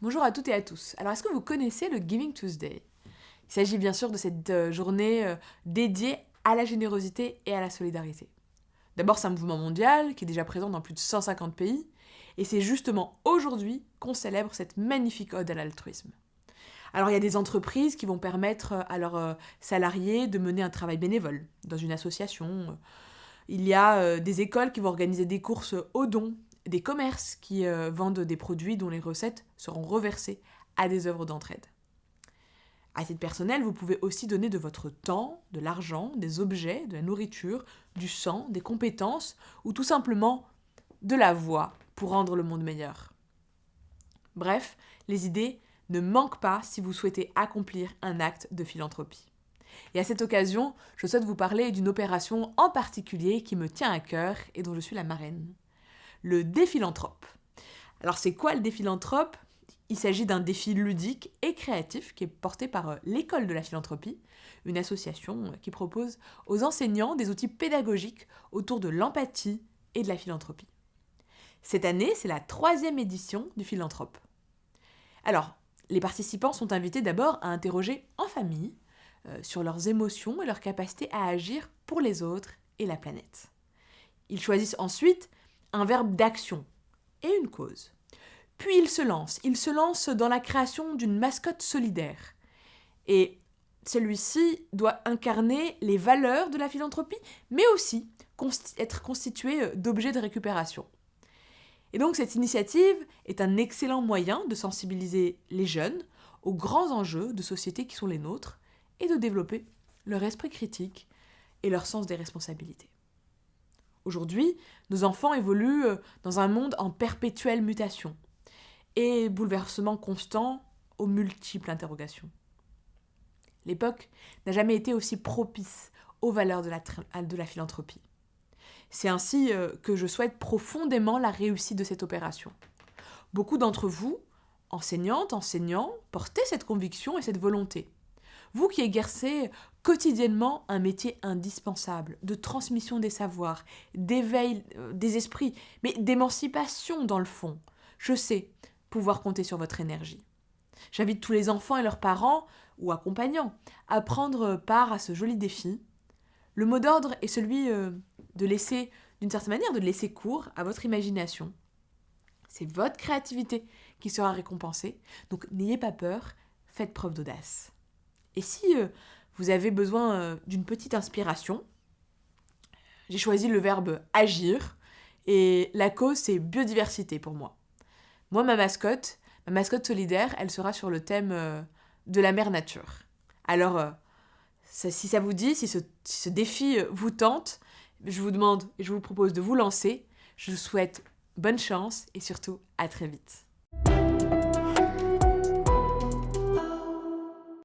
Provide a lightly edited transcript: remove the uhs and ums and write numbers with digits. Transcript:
Bonjour à toutes et à tous. Alors, est-ce que vous connaissez le Giving Tuesday? Il s'agit bien sûr de cette journée dédiée à la générosité et à la solidarité. D'abord, c'est un mouvement mondial qui est déjà présent dans plus de 150 pays, et c'est justement aujourd'hui qu'on célèbre cette magnifique ode à l'altruisme. Alors, il y a des entreprises qui vont permettre à leurs salariés de mener un travail bénévole dans une association. Il y a des écoles qui vont organiser des courses aux dons, des commerces qui vendent des produits dont les recettes seront reversées à des œuvres d'entraide. À titre personnel, vous pouvez aussi donner de votre temps, de l'argent, des objets, de la nourriture, du sang, des compétences ou tout simplement de la voix pour rendre le monde meilleur. Bref, les idées ne manquent pas si vous souhaitez accomplir un acte de philanthropie. Et à cette occasion, je souhaite vous parler d'une opération en particulier qui me tient à cœur et dont je suis la marraine. Le Déphilanthrope. Alors c'est quoi le Déphilanthrope ? Il s'agit d'un défi ludique et créatif qui est porté par l'École de la philanthropie, une association qui propose aux enseignants des outils pédagogiques autour de l'empathie et de la philanthropie. Cette année, c'est la 3e édition du Philanthrope. Alors, les participants sont invités d'abord à interroger en famille sur leurs émotions et leur capacité à agir pour les autres et la planète. Ils choisissent ensuite un verbe d'action et une cause. Puis ils se lancent dans la création d'une mascotte solidaire. Et celui-ci doit incarner les valeurs de la philanthropie, mais aussi être constitué d'objets de récupération. Et donc cette initiative est un excellent moyen de sensibiliser les jeunes aux grands enjeux de société qui sont les nôtres et de développer leur esprit critique et leur sens des responsabilités. Aujourd'hui, nos enfants évoluent dans un monde en perpétuelle mutation et bouleversement constant aux multiples interrogations. L'époque n'a jamais été aussi propice aux valeurs de la philanthropie. C'est ainsi que je souhaite profondément la réussite de cette opération. Beaucoup d'entre vous, enseignantes, enseignants, portez cette conviction et cette volonté. Vous qui exercez quotidiennement un métier indispensable de transmission des savoirs, d'éveil des esprits, mais d'émancipation dans le fond, je sais pouvoir compter sur votre énergie. J'invite tous les enfants et leurs parents ou accompagnants à prendre part à ce joli défi. Le mot d'ordre est celui de laisser, d'une certaine manière, de laisser cours à votre imagination. C'est votre créativité qui sera récompensée, donc n'ayez pas peur, faites preuve d'audace. Et si vous avez besoin d'une petite inspiration, j'ai choisi le verbe agir et la cause c'est biodiversité pour moi. Moi, ma mascotte solidaire, elle sera sur le thème de la mère nature. Alors, si ça vous dit, si ce défi vous tente, je vous demande et je vous propose de vous lancer. Je vous souhaite bonne chance et surtout à très vite.